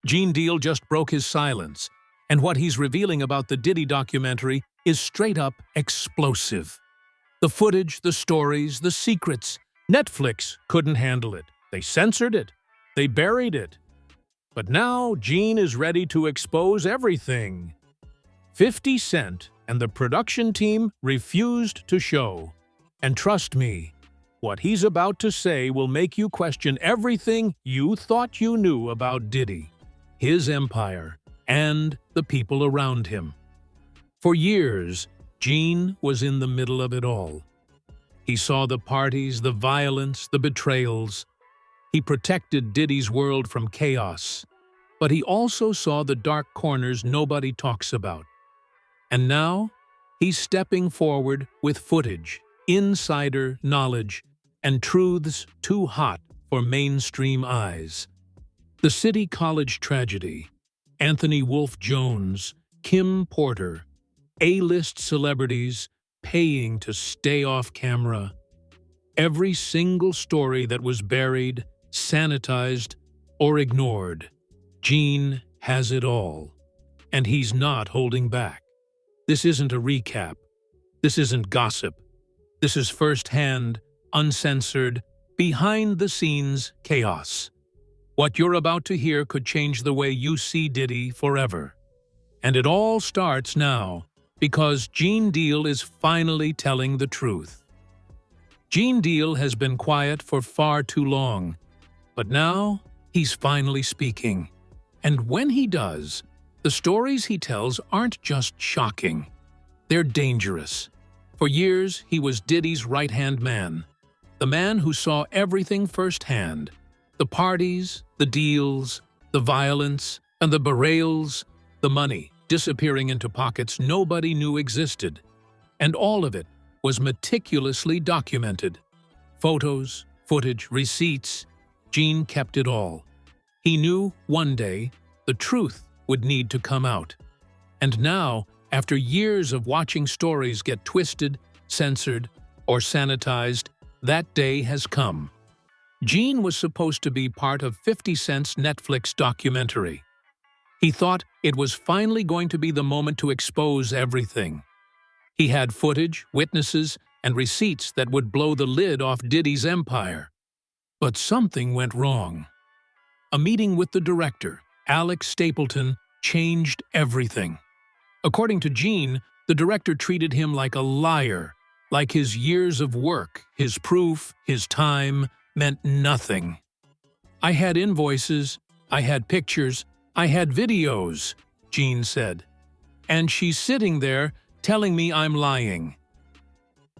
Gene Deal just broke his silence, and what he's revealing about the Diddy documentary is straight-up explosive. The footage, the stories, the secrets. Netflix couldn't handle it. They censored it. They buried it. But now Gene is ready to expose everything. 50 Cent and the production team refused to show. And trust me, what he's about to say will make you question everything you thought you knew about Diddy, his empire, and the people around him. For years, Gene was in the middle of it all. He saw the parties, the violence, the betrayals. He protected Diddy's world from chaos. But he also saw the dark corners nobody talks about. And now, he's stepping forward with footage, insider knowledge, and truths too hot for mainstream eyes. The City College tragedy, Anthony Wolf Jones, Kim Porter, A-list celebrities paying to stay off camera. Every single story that was buried, sanitized, or ignored. Gene has it all, and he's not holding back. This isn't a recap. This isn't gossip. This is first-hand, uncensored, behind-the-scenes chaos. What you're about to hear could change the way you see Diddy forever. And it all starts now, because Gene Deal is finally telling the truth. Gene Deal has been quiet for far too long, but now he's finally speaking. And when he does, the stories he tells aren't just shocking. They're dangerous. For years, he was Diddy's right-hand man, the man who saw everything firsthand. The parties, the deals, the violence, and the burials, the money disappearing into pockets nobody knew existed. And all of it was meticulously documented. Photos, footage, receipts. Gene kept it all. He knew one day the truth would need to come out. And now, after years of watching stories get twisted, censored, or sanitized, that day has come. Gene was supposed to be part of 50 Cent's Netflix documentary. He thought it was finally going to be the moment to expose everything. He had footage, witnesses, and receipts that would blow the lid off Diddy's empire. But something went wrong. A meeting with the director, Alex Stapleton, changed everything. According to Gene, the director treated him like a liar, like his years of work, his proof, his time, meant nothing. "I had invoices, I had pictures, I had videos," Gene said. "And she's sitting there telling me I'm lying."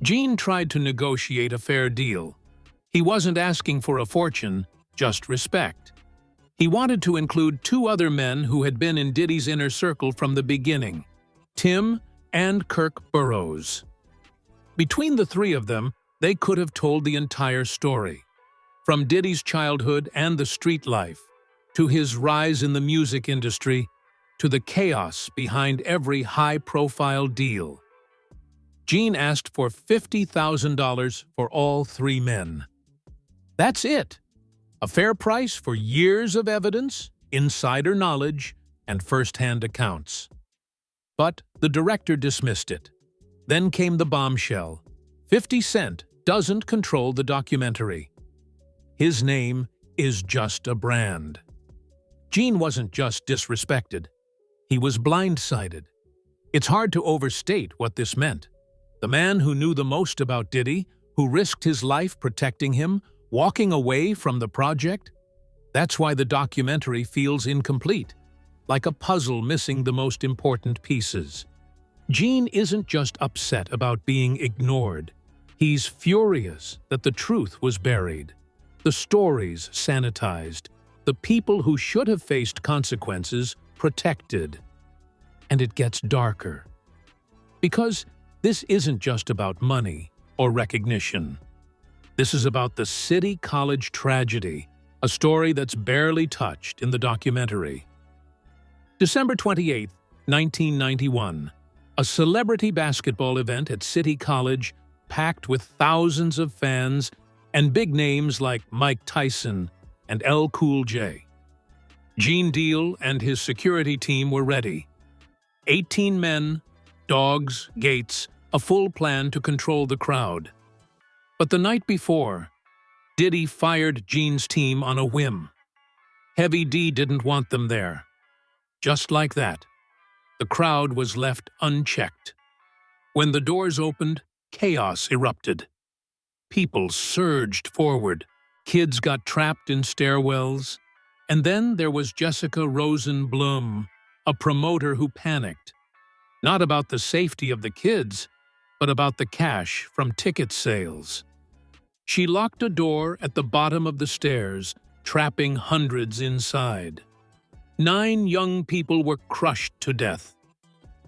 Gene tried to negotiate a fair deal. He wasn't asking for a fortune, just respect. He wanted to include two other men who had been in Diddy's inner circle from the beginning, Tim and Kirk Burroughs. Between the three of them, they could have told the entire story. From Diddy's childhood and the street life, to his rise in the music industry, to the chaos behind every high-profile deal. Gene asked for $50,000 for all three men. That's it. A fair price for years of evidence, insider knowledge, and first-hand accounts. But the director dismissed it. Then came the bombshell. 50 Cent doesn't control the documentary. His name is just a brand. Gene wasn't just disrespected. He was blindsided. It's hard to overstate what this meant. The man who knew the most about Diddy, who risked his life protecting him, walking away from the project? That's why the documentary feels incomplete, like a puzzle missing the most important pieces. Gene isn't just upset about being ignored. He's furious that the truth was buried, the stories sanitized, the people who should have faced consequences protected. And it gets darker. Because this isn't just about money or recognition. This is about the City College tragedy, a story that's barely touched in the documentary. December 28, 1991. A celebrity basketball event at City College packed with thousands of fans and big names like Mike Tyson and L. Cool J. Gene Deal and his security team were ready. 18 men, dogs, gates, a full plan to control the crowd. But the night before, Diddy fired Gene's team on a whim. Heavy D didn't want them there. Just like that, the crowd was left unchecked. When the doors opened, chaos erupted. People surged forward. Kids got trapped in stairwells. And then there was Jessica Rosenblum, a promoter who panicked. Not about the safety of the kids, but about the cash from ticket sales. She locked a door at the bottom of the stairs, trapping hundreds inside. 9 young people were crushed to death.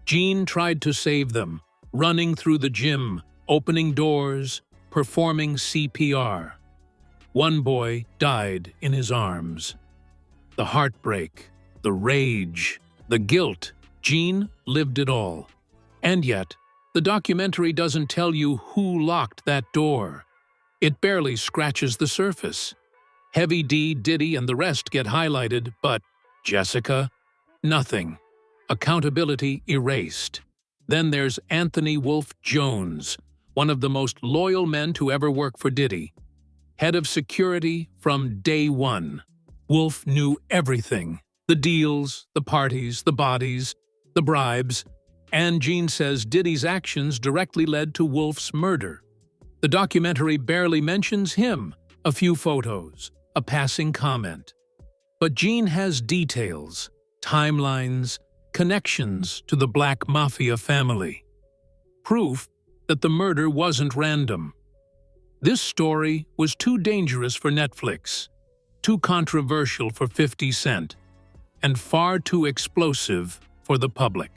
Gene tried to save them, running through the gym, opening doors, performing CPR. One boy died in his arms. The heartbreak, the rage, the guilt, Gene lived it all. And yet, the documentary doesn't tell you who locked that door. It barely scratches the surface. Heavy D, Diddy, and the rest get highlighted, but Jessica? Nothing. Accountability erased. Then there's Anthony Wolf Jones, one of the most loyal men to ever work for Diddy. Head of security from day one. Wolf knew everything. The deals, the parties, the bodies, the bribes. And Gene says Diddy's actions directly led to Wolf's murder. The documentary barely mentions him, a few photos, a passing comment. But Gene has details, timelines, connections to the Black Mafia family. Proof that the murder wasn't random. This story was too dangerous for Netflix, too controversial for 50 Cent, and far too explosive for the public.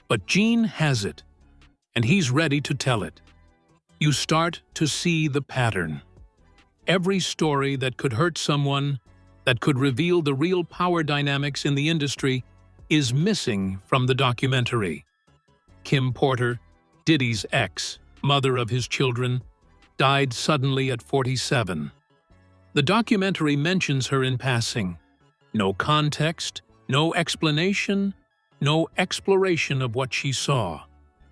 But Gene has it, and he's ready to tell it. You start to see the pattern. Every story that could hurt someone, that could reveal the real power dynamics in the industry, is missing from the documentary. Kim Porter, Diddy's ex, mother of his children, died suddenly at 47. The documentary mentions her in passing. No context, no explanation, no exploration of what she saw,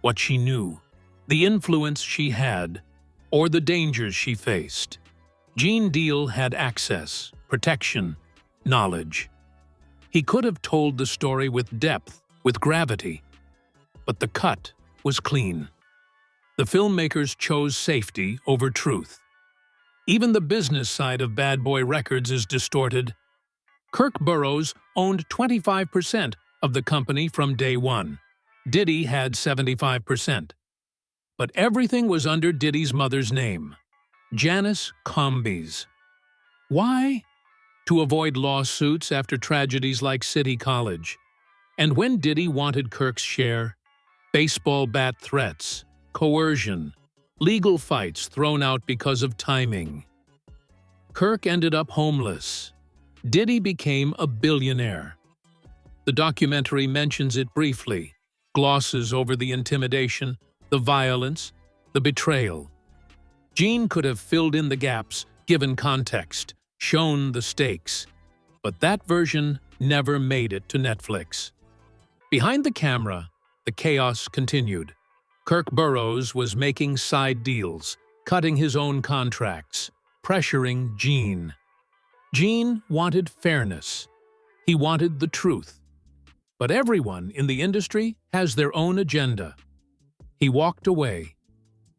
what she knew, the influence she had, or the dangers she faced. Gene Deal had access, protection, knowledge. He could have told the story with depth, with gravity, but the cut was clean. The filmmakers chose safety over truth. Even the business side of Bad Boy Records is distorted. Kirk Burroughs owned 25% of the company from day one. Diddy had 75%. But everything was under Diddy's mother's name, Janice Combs. Why? To avoid lawsuits after tragedies like City College. And when Diddy wanted Kirk's share, baseball bat threats, coercion, legal fights thrown out because of timing. Kirk ended up homeless. Diddy became a billionaire. The documentary mentions it briefly, glosses over the intimidation, the violence, the betrayal. Gene could have filled in the gaps, given context, shown the stakes. But that version never made it to Netflix. Behind the camera, the chaos continued. Kirk Burroughs was making side deals, cutting his own contracts, pressuring Gene. Gene wanted fairness. He wanted the truth. But everyone in the industry has their own agenda. He walked away.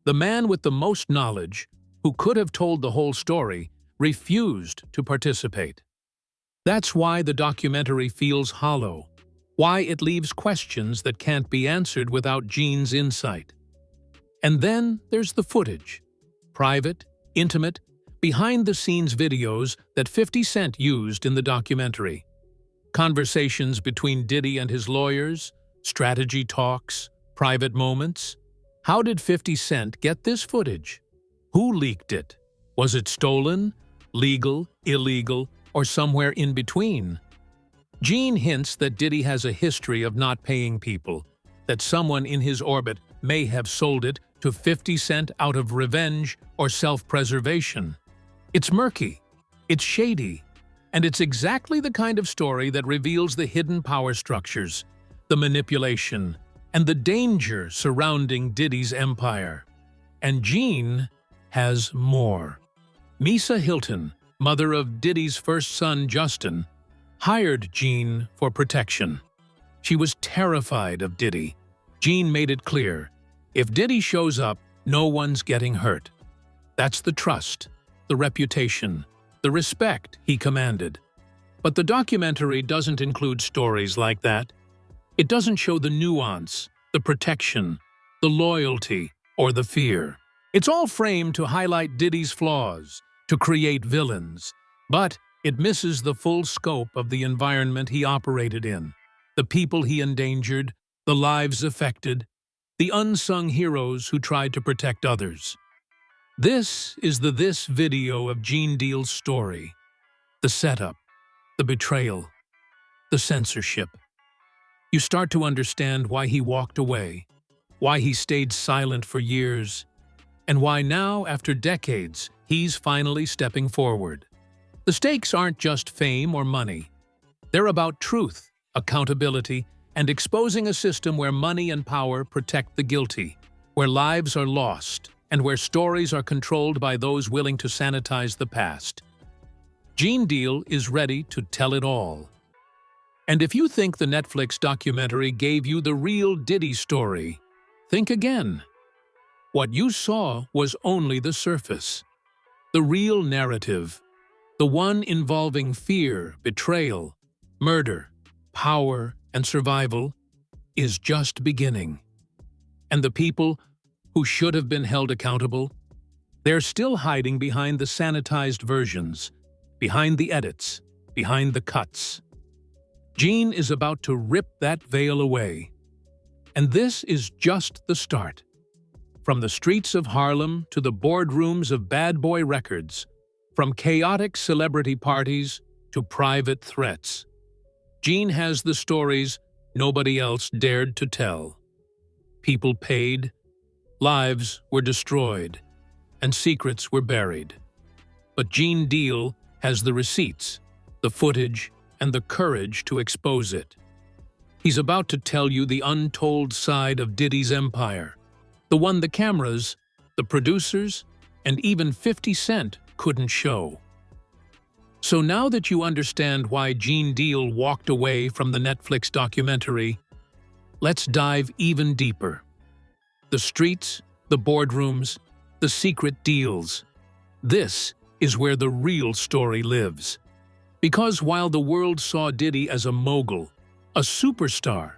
The man with the most knowledge, who could have told the whole story, refused to participate. That's why the documentary feels hollow, why it leaves questions that can't be answered without Gene's insight. And then there's the footage. Private, intimate, behind-the-scenes videos that 50 Cent used in the documentary. Conversations between Diddy and his lawyers, strategy talks, private moments. How did 50 Cent get this footage? Who leaked it? Was it stolen, legal, illegal, or somewhere in between? Gene hints that Diddy has a history of not paying people, that someone in his orbit may have sold it to 50 Cent out of revenge or self-preservation. It's murky, it's shady, And it's exactly the kind of story that reveals the hidden power structures, the manipulation, and the danger surrounding Diddy's empire. And Jean has more. Misa Hilton, mother of Diddy's first son, Justin, hired Jean for protection. She was terrified of Diddy. Jean made it clear, if Diddy shows up, no one's getting hurt. That's the trust, the reputation, the respect he commanded. But the documentary doesn't include stories like that. It doesn't show the nuance, the protection, the loyalty, or the fear. It's all framed to highlight Diddy's flaws, to create villains, but it misses the full scope of the environment he operated in, the people he endangered, the lives affected, the unsung heroes who tried to protect others. This is the video of Gene Deal's story. The setup, the betrayal, the censorship. You start to understand why he walked away, why he stayed silent for years, and why now, after decades, he's finally stepping forward. The stakes aren't just fame or money. They're about truth, accountability, and exposing a system where money and power protect the guilty, where lives are lost, and where stories are controlled by those willing to sanitize the past. Gene Deal is ready to tell it all. And if you think the Netflix documentary gave you the real Diddy story, think again. What you saw was only the surface. The real narrative, the one involving fear, betrayal, murder, power, and survival, is just beginning. And the people who should have been held accountable, they're still hiding behind the sanitized versions, behind the edits, behind the cuts. Gene is about to rip that veil away. And this is just the start. From the streets of Harlem to the boardrooms of Bad Boy Records, from chaotic celebrity parties to private threats, Gene has the stories nobody else dared to tell. People paid, lives were destroyed, and secrets were buried. But Gene Deal has the receipts, the footage, and the courage to expose it. He's about to tell you the untold side of Diddy's empire, the one the cameras, the producers, and even 50 Cent couldn't show. So now that you understand why Gene Deal walked away from the Netflix documentary, let's dive even deeper. The streets, the boardrooms, the secret deals. This is where the real story lives. Because while the world saw Diddy as a mogul, a superstar,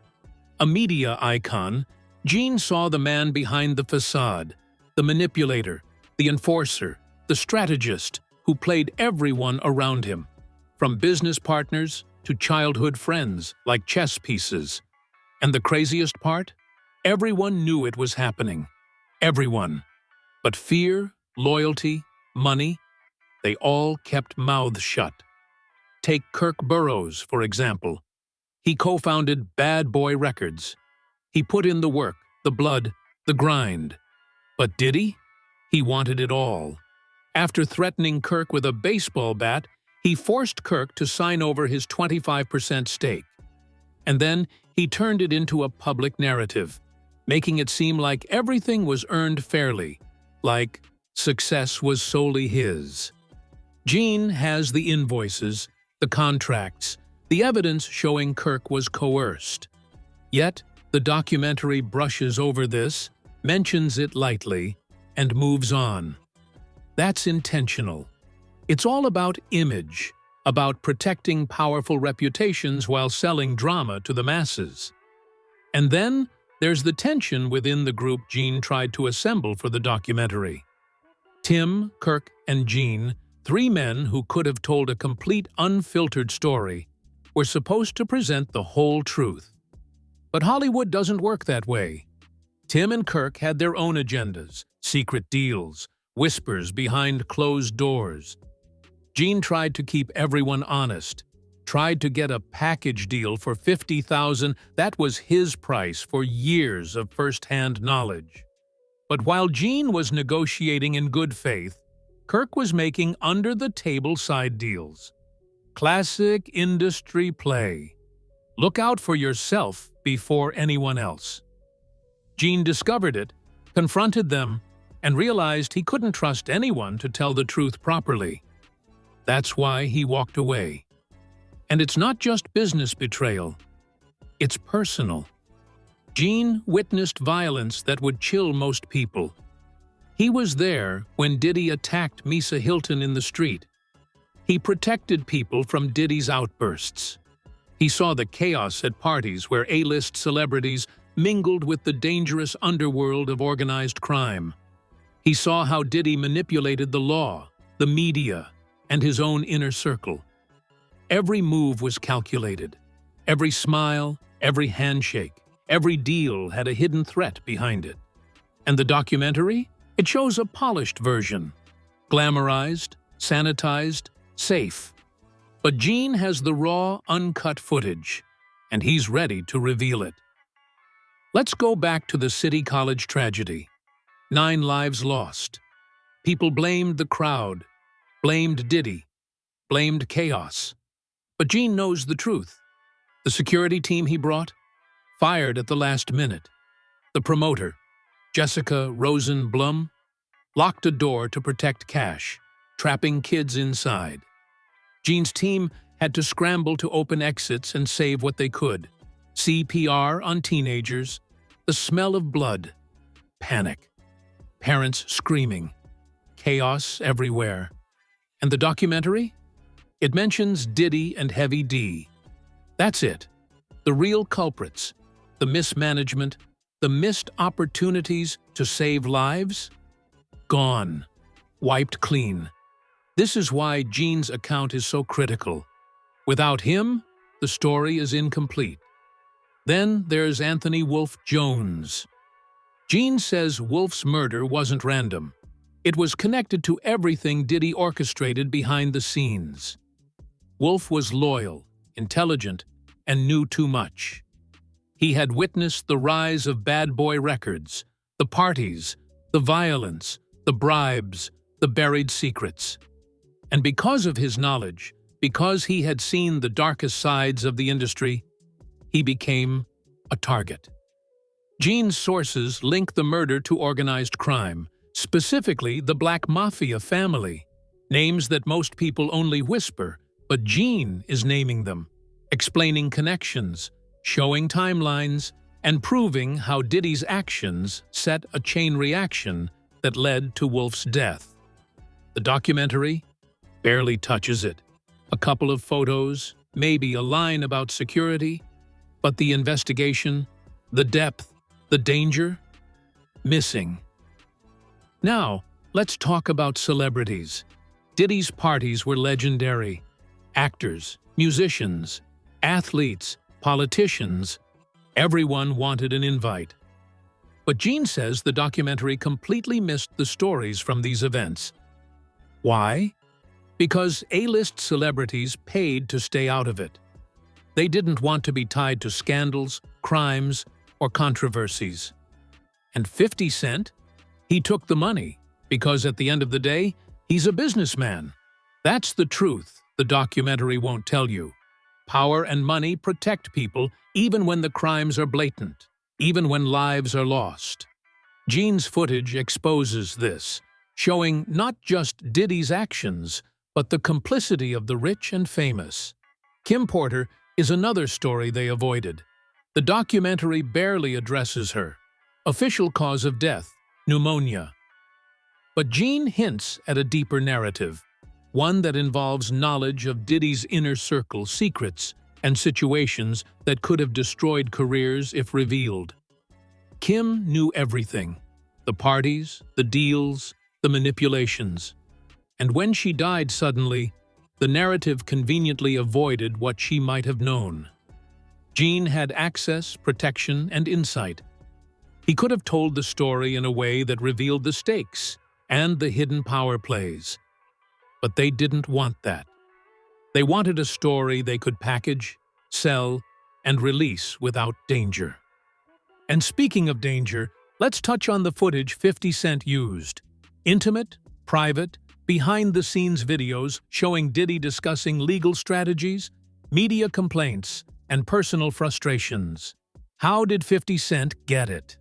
a media icon, Gene saw the man behind the facade, the manipulator, the enforcer, the strategist who played everyone around him, from business partners to childhood friends like chess pieces. And the craziest part? Everyone knew it was happening. Everyone. But fear, loyalty, money, they all kept mouths shut. Take Kirk Burroughs, for example. He co-founded Bad Boy Records. He put in the work, the blood, the grind. But Diddy? He wanted it all. After threatening Kirk with a baseball bat, he forced Kirk to sign over his 25% stake. And then he turned it into a public narrative, making it seem like everything was earned fairly, like success was solely his. Gene has the invoices, the contracts, the evidence showing Kirk was coerced. Yet, the documentary brushes over this, mentions it lightly, and moves on. That's intentional. It's all about image, about protecting powerful reputations while selling drama to the masses. And then, there's the tension within the group Gene tried to assemble for the documentary. Tim, Kirk, and Gene, three men who could have told a complete unfiltered story, were supposed to present the whole truth. But Hollywood doesn't work that way. Tim and Kirk had their own agendas, secret deals, whispers behind closed doors. Gene tried to keep everyone honest, tried to get a package deal for $50,000. That was his price for years of first-hand knowledge. But while Gene was negotiating in good faith, Kirk was making under-the-table side deals. Classic industry play. Look out for yourself before anyone else. Gene discovered it, confronted them, and realized he couldn't trust anyone to tell the truth properly. That's why he walked away. And it's not just business betrayal. It's personal. Gene witnessed violence that would chill most people. He was there when Diddy attacked Misa Hilton in the street. He protected people from Diddy's outbursts. He saw the chaos at parties where A-list celebrities mingled with the dangerous underworld of organized crime. He saw how Diddy manipulated the law, the media, and his own inner circle. Every move was calculated. Every smile, every handshake, every deal had a hidden threat behind it. And the documentary? It shows a polished version. Glamorized, sanitized, safe. But Gene has the raw, uncut footage, and he's ready to reveal it. Let's go back to the City College tragedy. 9 lives lost. People blamed the crowd, blamed Diddy, blamed chaos. But Gene knows the truth. The security team he brought? Fired at the last minute. The promoter, Jessica Rosen Blum, locked a door to protect cash, trapping kids inside. Gene's team had to scramble to open exits and save what they could. CPR on teenagers, the smell of blood, panic, parents screaming, chaos everywhere. And the documentary? It mentions Diddy and Heavy D. That's it. The real culprits, the mismanagement, the missed opportunities to save lives? Gone. Wiped clean. This is why Gene's account is so critical. Without him, the story is incomplete. Then there's Anthony Wolf Jones. Gene says Wolf's murder wasn't random. It was connected to everything Diddy orchestrated behind the scenes. Wolf was loyal, intelligent, and knew too much. He had witnessed the rise of bad boy records, the parties, the violence, the bribes, the buried secrets. And because of his knowledge, because he had seen the darkest sides of the industry, he became a target. Gene's sources link the murder to organized crime, specifically the Black Mafia family, names that most people only whisper, but Gene is naming them, explaining connections, showing timelines, and proving how Diddy's actions set a chain reaction that led to Wolf's death. The documentary barely touches it. A couple of photos, maybe a line about security, but the investigation, the depth, the danger, missing. Now, let's talk about celebrities. Diddy's parties were legendary. Actors, musicians, athletes, politicians, everyone wanted an invite. But Gene says the documentary completely missed the stories from these events. Why? Because A-list celebrities paid to stay out of it. They didn't want to be tied to scandals, crimes, or controversies. And 50 Cent? He took the money, because at the end of the day, he's a businessman. That's the truth the documentary won't tell you. Power and money protect people even when the crimes are blatant, even when lives are lost. Gene's footage exposes this, showing not just Diddy's actions, but the complicity of the rich and famous. Kim Porter is another story they avoided. The documentary barely addresses her. Official cause of death, pneumonia. But Gene hints at a deeper narrative, one that involves knowledge of Diddy's inner circle secrets and situations that could have destroyed careers if revealed. Kim knew everything: the parties, the deals, the manipulations. And when she died suddenly, the narrative conveniently avoided what she might have known. Gene had access, protection, and insight. He could have told the story in a way that revealed the stakes and the hidden power plays. But they didn't want that. They wanted a story they could package, sell, and release without danger. And speaking of danger, let's touch on the footage 50 Cent used. Intimate, private, behind-the-scenes videos showing Diddy discussing legal strategies, media complaints, and personal frustrations. How did 50 Cent get it?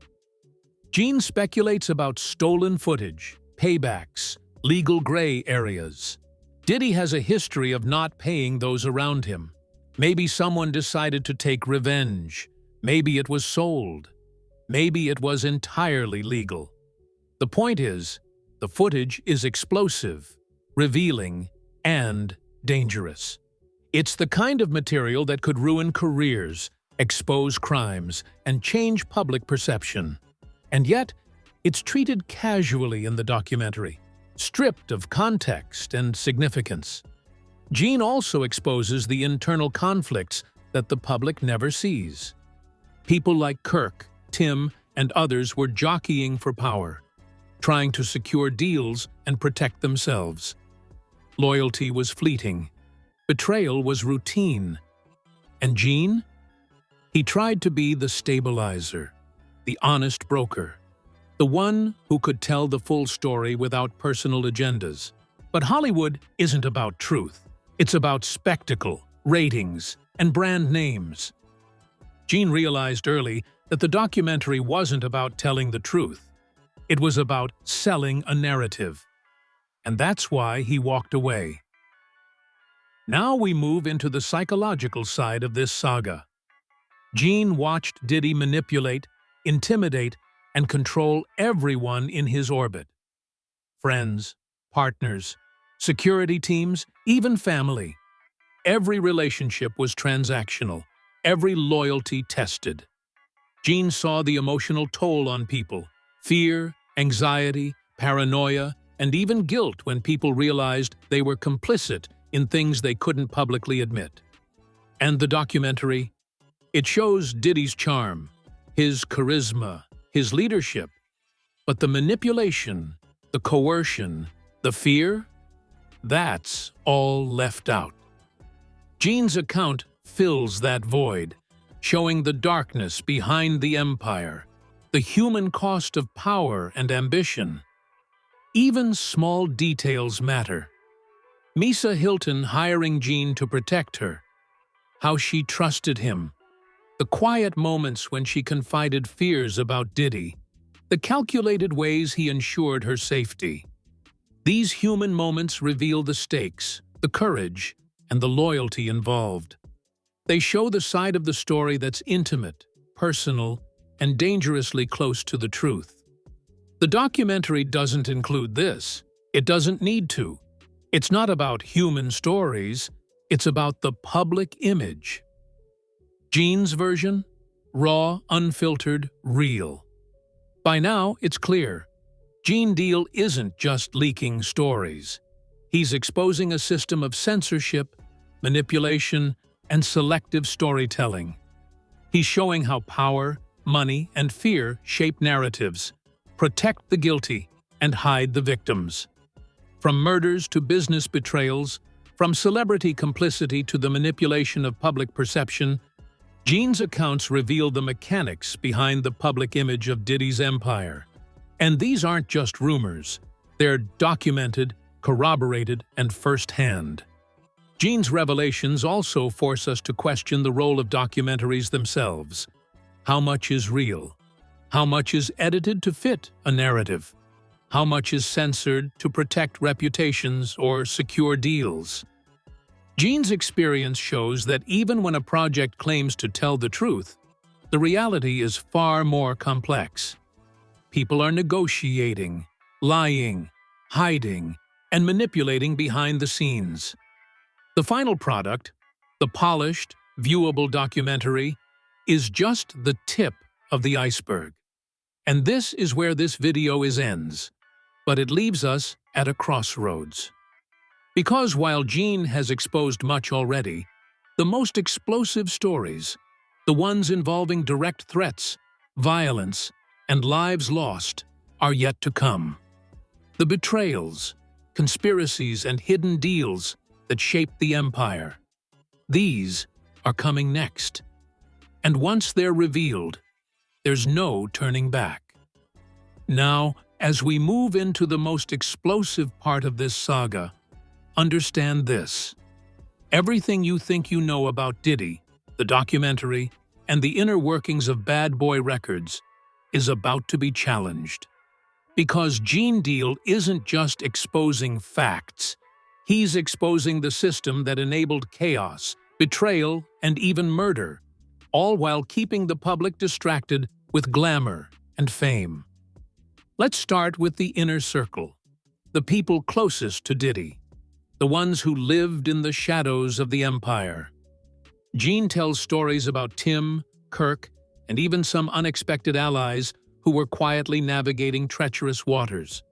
Gene speculates about stolen footage, paybacks, legal gray areas. Diddy has a history of not paying those around him. Maybe someone decided to take revenge. Maybe it was sold. Maybe it was entirely legal. The point is, the footage is explosive, revealing, and dangerous. It's the kind of material that could ruin careers, expose crimes, and change public perception. And yet, it's treated casually in the documentary, stripped of context and significance. Gene also exposes the internal conflicts that the public never sees. People like Kirk, Tim, and others were jockeying for power, trying to secure deals and protect themselves. Loyalty was fleeting. Betrayal was routine. And Gene? He tried to be the stabilizer, the honest broker, the one who could tell the full story without personal agendas. But Hollywood isn't about truth. It's about spectacle, ratings, and brand names. Gene realized early that the documentary wasn't about telling the truth. It was about selling a narrative. And that's why he walked away. Now we move into the psychological side of this saga. Gene watched Diddy manipulate, intimidate, and control everyone in his orbit. Friends, partners, security teams, even family. Every relationship was transactional, every loyalty tested. Gene saw the emotional toll on people, fear, anxiety, paranoia, and even guilt when people realized they were complicit in things they couldn't publicly admit. And the documentary? It shows Diddy's charm, his charisma, his leadership, but the manipulation, the coercion, the fear, that's all left out. Gene's account fills that void, showing the darkness behind the empire, the human cost of power and ambition. Even small details matter. Misa Hilton hiring Gene to protect her, how she trusted him, the quiet moments when she confided fears about Diddy, the calculated ways he ensured her safety. These human moments reveal the stakes, the courage, and the loyalty involved. They show the side of the story that's intimate, personal, and dangerously close to the truth. The documentary doesn't include this. It doesn't need to. It's not about human stories. It's about the public image. Gene's version? Raw, unfiltered, real. By now, it's clear. Gene Deal isn't just leaking stories. He's exposing a system of censorship, manipulation, and selective storytelling. He's showing how power, money, and fear shape narratives, protect the guilty, and hide the victims. From murders to business betrayals, from celebrity complicity to the manipulation of public perception, Gene's accounts reveal the mechanics behind the public image of Diddy's empire. And these aren't just rumors. They're documented, corroborated, and firsthand. Gene's revelations also force us to question the role of documentaries themselves. How much is real? How much is edited to fit a narrative? How much is censored to protect reputations or secure deals? Gene's experience shows that even when a project claims to tell the truth, the reality is far more complex. People are negotiating, lying, hiding, and manipulating behind the scenes. The final product, the polished, viewable documentary, is just the tip of the iceberg. And this is where this video ends, but it leaves us at a crossroads. Because while Gene has exposed much already, the most explosive stories, the ones involving direct threats, violence, and lives lost, are yet to come. The betrayals, conspiracies, and hidden deals that shaped the empire. These are coming next. And once they're revealed, there's no turning back. Now, As we move into the most explosive part of this saga, understand this. Everything you think you know about Diddy, the documentary, and the inner workings of Bad Boy Records is about to be challenged. Because Gene Deal isn't just exposing facts, he's exposing the system that enabled chaos, betrayal, and even murder, all while keeping the public distracted with glamour and fame. Let's start with the inner circle, the people closest to Diddy, the ones who lived in the shadows of the empire. Gene tells stories about Tim, Kirk, and even some unexpected allies who were quietly navigating treacherous waters.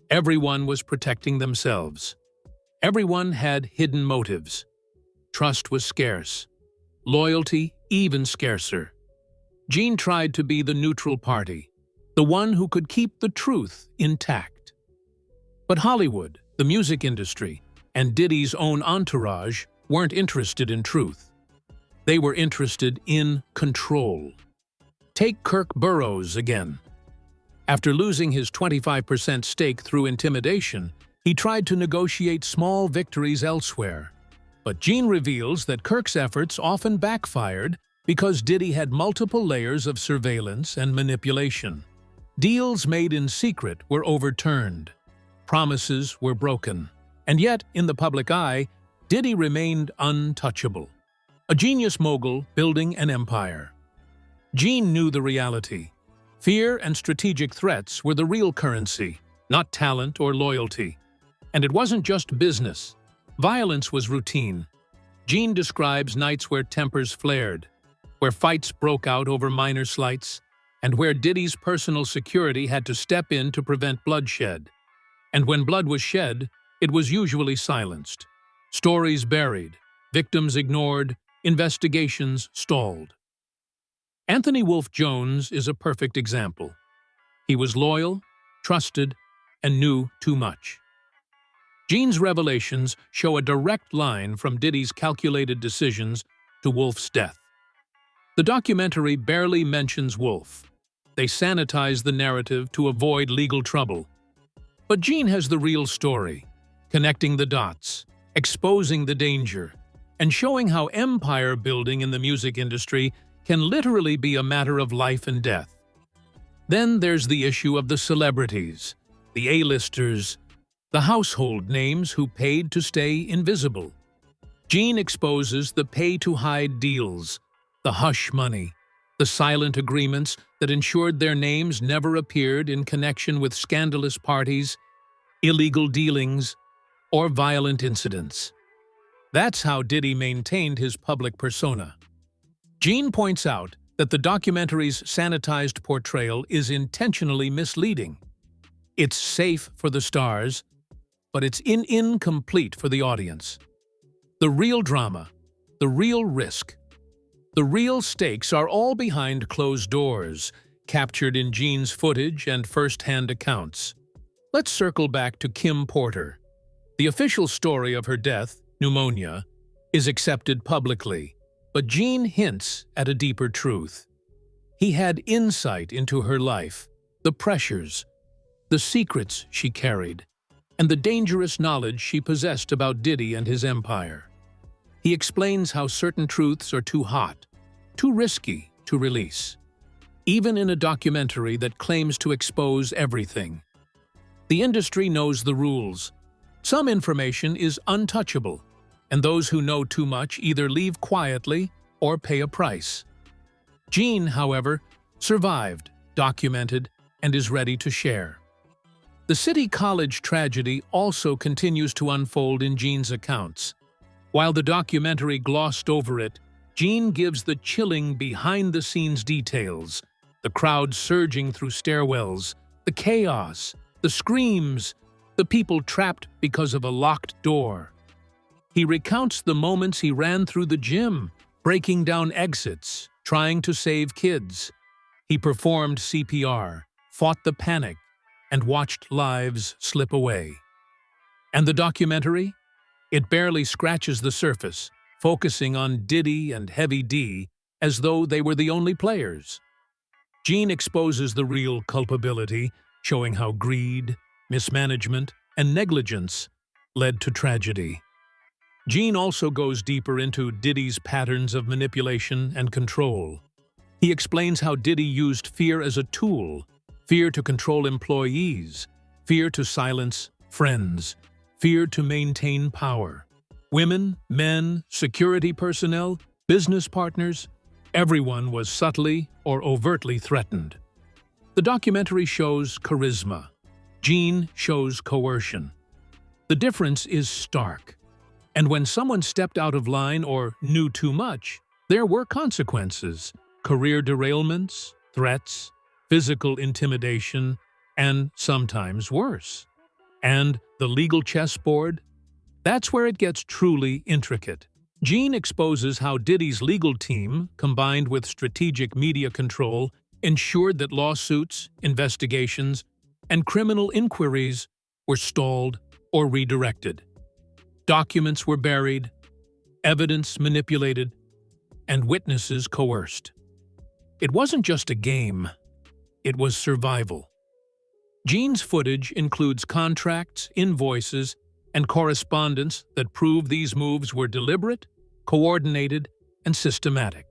Everyone was protecting themselves. Everyone had hidden motives. Trust was scarce. Loyalty even scarcer. Gene tried to be the neutral party, the one who could keep the truth intact. But Hollywood, the music industry, and Diddy's own entourage weren't interested in truth. They were interested in control. Take Kirk Burroughs again. After losing his 25% stake through intimidation, he tried to negotiate small victories elsewhere. But Gene reveals that Kirk's efforts often backfired because Diddy had multiple layers of surveillance and manipulation. Deals made in secret were overturned. Promises were broken. And yet, in the public eye, Diddy remained untouchable. A genius mogul building an empire. Gene knew the reality. Fear and strategic threats were the real currency, not talent or loyalty. And it wasn't just business. Violence was routine. Gene describes nights where tempers flared, where fights broke out over minor slights, and where Diddy's personal security had to step in to prevent bloodshed. And when blood was shed, it was usually silenced. Stories buried, victims ignored, investigations stalled. Anthony Wolfe Jones is a perfect example. He was loyal, trusted, and knew too much. Gene's revelations show a direct line from Diddy's calculated decisions to Wolfe's death. The documentary barely mentions Wolfe. They sanitize the narrative to avoid legal trouble. But Gene has the real story, connecting the dots, exposing the danger, and showing how empire building in the music industry can literally be a matter of life and death. Then there's the issue of the celebrities, the A-listers, the household names who paid to stay invisible. Gene exposes the pay-to-hide deals, the hush money, the silent agreements that ensured their names never appeared in connection with scandalous parties, illegal dealings, or violent incidents. That's how Diddy maintained his public persona. Gene points out that the documentary's sanitized portrayal is intentionally misleading. It's safe for the stars, but it's incomplete for the audience. The real drama, the real risk, the real stakes are all behind closed doors, captured in Gene's footage and first-hand accounts. Let's circle back to Kim Porter. The official story of her death, pneumonia, is accepted publicly, but Gene hints at a deeper truth. He had insight into her life, the pressures, the secrets she carried, and the dangerous knowledge she possessed about Diddy and his empire. He explains how certain truths are too hot, too risky to release, even in a documentary that claims to expose everything. The industry knows the rules. Some information is untouchable, and those who know too much either leave quietly or pay a price. Gene, however, survived, documented, and is ready to share. The City College tragedy also continues to unfold in Gene's accounts. While the documentary glossed over it, Gene gives the chilling behind-the-scenes details, the crowd surging through stairwells, the chaos, the screams, the people trapped because of a locked door. He recounts the moments he ran through the gym, breaking down exits, trying to save kids. He performed CPR, fought the panic, and watched lives slip away. And the documentary? It barely scratches the surface, focusing on Diddy and Heavy D as though they were the only players. Gene exposes the real culpability, showing how greed, mismanagement, and negligence led to tragedy. Gene also goes deeper into Diddy's patterns of manipulation and control. He explains how Diddy used fear as a tool, fear to control employees, fear to silence friends, fear to maintain power. Women, men, security personnel, business partners, everyone was subtly or overtly threatened. The documentary shows charisma. Gene shows coercion. The difference is stark. And when someone stepped out of line or knew too much, there were consequences: career derailments, threats, physical intimidation, and sometimes worse. And the legal chessboard? That's where it gets truly intricate. Gene exposes how Diddy's legal team, combined with strategic media control, ensured that lawsuits, investigations, and criminal inquiries were stalled or redirected. Documents were buried, evidence manipulated, and witnesses coerced. It wasn't just a game, it was survival. Gene's footage includes contracts, invoices, and correspondence that prove these moves were deliberate, coordinated, and systematic.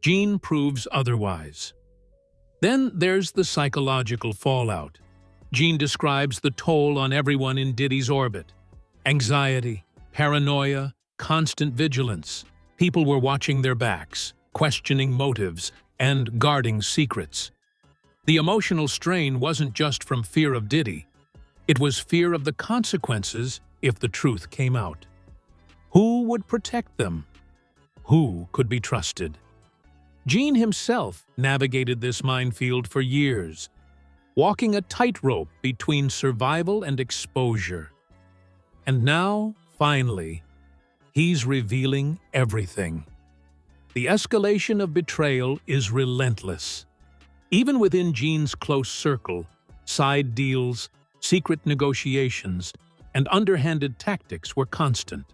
Gene proves otherwise. Then there's the psychological fallout. Gene describes the toll on everyone in Diddy's orbit. Anxiety, paranoia, constant vigilance. People were watching their backs, questioning motives, and guarding secrets. The emotional strain wasn't just from fear of Diddy. It was fear of the consequences if the truth came out. Who would protect them? Who could be trusted? Gene himself navigated this minefield for years, walking a tightrope between survival and exposure. And now, finally, he's revealing everything. The escalation of betrayal is relentless. Even within Gene's close circle, side deals, secret negotiations, and underhanded tactics were constant.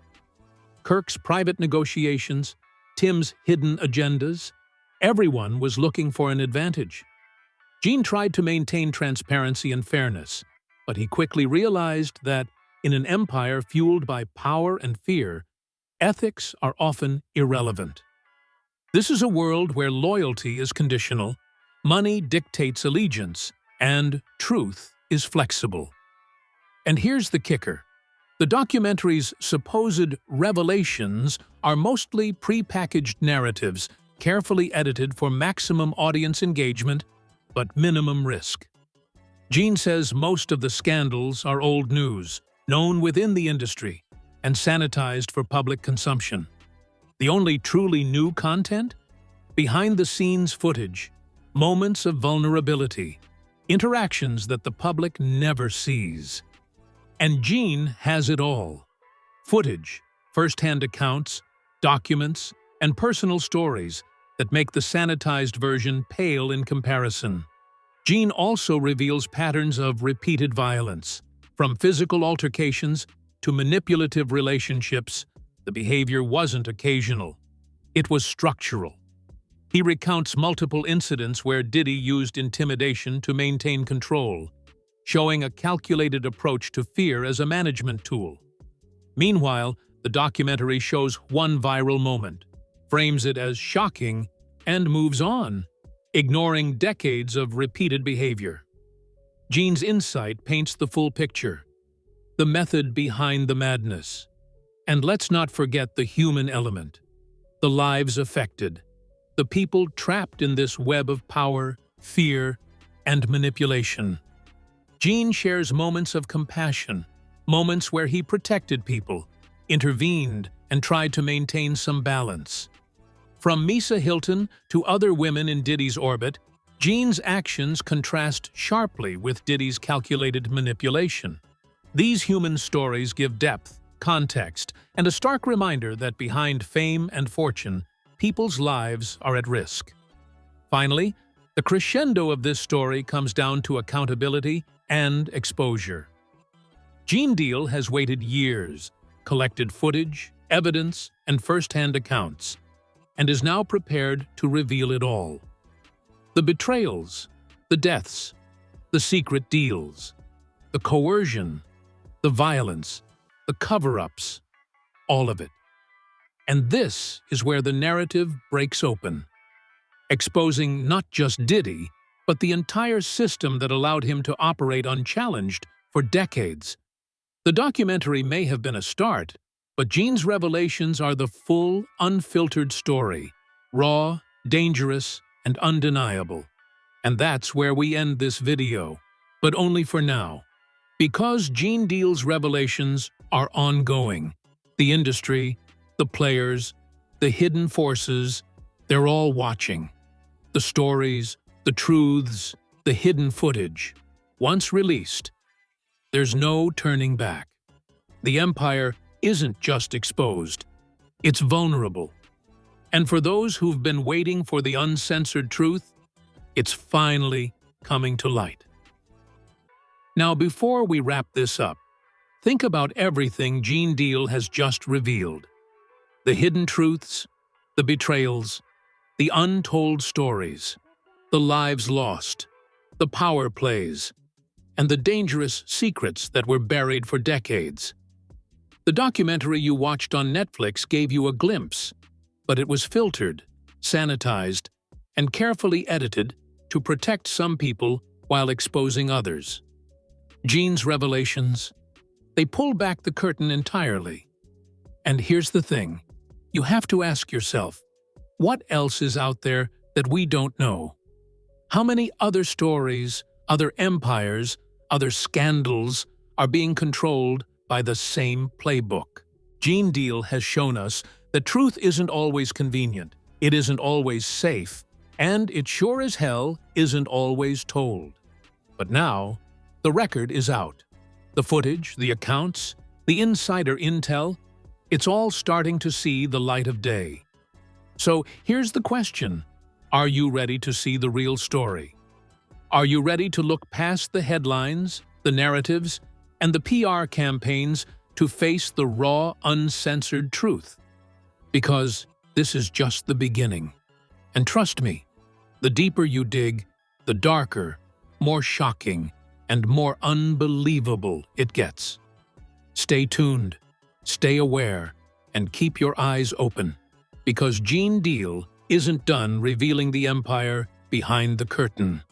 Kirk's private negotiations, Tim's hidden agendas, everyone was looking for an advantage. Gene tried to maintain transparency and fairness, but he quickly realized that, in an empire fueled by power and fear, ethics are often irrelevant. This is a world where loyalty is conditional, money dictates allegiance, and truth is flexible. And here's the kicker. The documentary's supposed revelations are mostly prepackaged narratives, carefully edited for maximum audience engagement, but minimum risk. Gene says most of the scandals are old news, known within the industry, and sanitized for public consumption. The only truly new content? Behind-the-scenes footage, moments of vulnerability, interactions that the public never sees. And Gene has it all. Footage, first-hand accounts, documents, and personal stories that make the sanitized version pale in comparison. Gene also reveals patterns of repeated violence. From physical altercations to manipulative relationships, the behavior wasn't occasional. It was structural. He recounts multiple incidents where Diddy used intimidation to maintain control, showing a calculated approach to fear as a management tool. Meanwhile, the documentary shows one viral moment, frames it as shocking, and moves on, ignoring decades of repeated behavior. Gene's insight paints the full picture, the method behind the madness. And let's not forget the human element, the lives affected, the people trapped in this web of power, fear, and manipulation. Gene shares moments of compassion, moments where he protected people, intervened, and tried to maintain some balance. From Misa Hilton to other women in Diddy's orbit, Gene's actions contrast sharply with Diddy's calculated manipulation. These human stories give depth, context, and a stark reminder that behind fame and fortune, people's lives are at risk. Finally, the crescendo of this story comes down to accountability and exposure. Gene Deal has waited years, collected footage, evidence, and first-hand accounts, and is now prepared to reveal it all. The betrayals, the deaths, the secret deals, the coercion, the violence, the cover-ups, all of it. And this is where the narrative breaks open, exposing not just Diddy, but the entire system that allowed him to operate unchallenged for decades. The documentary may have been a start, but Gene's revelations are the full, unfiltered story, raw, dangerous, and undeniable. And that's where we end this video, but only for now. Because Gene Deal's revelations are ongoing, the industry, the players, the hidden forces, they're all watching. The stories, the truths, the hidden footage. Once released, there's no turning back. The empire isn't just exposed, it's vulnerable. And for those who've been waiting for the uncensored truth, it's finally coming to light. Now, before we wrap this up, think about everything Gene Deal has just revealed. The hidden truths, the betrayals, the untold stories, the lives lost, the power plays, and the dangerous secrets that were buried for decades. The documentary you watched on Netflix gave you a glimpse, but it was filtered, sanitized, and carefully edited to protect some people while exposing others. Gene's revelations, they pull back the curtain entirely. And here's the thing, you have to ask yourself, what else is out there that we don't know? How many other stories, other empires, other scandals are being controlled by the same playbook? Gene Deal has shown us that truth isn't always convenient, it isn't always safe, and it sure as hell isn't always told. But now, the record is out. The footage, the accounts, the insider intel, it's all starting to see the light of day. So here's the question. Are you ready to see the real story? Are you ready to look past the headlines, the narratives, and the PR campaigns to face the raw, uncensored truth? Because this is just the beginning. And trust me, the deeper you dig, the darker, more shocking, and more unbelievable it gets. Stay tuned, stay aware, and keep your eyes open, because Gene Deal isn't done revealing the empire behind the curtain.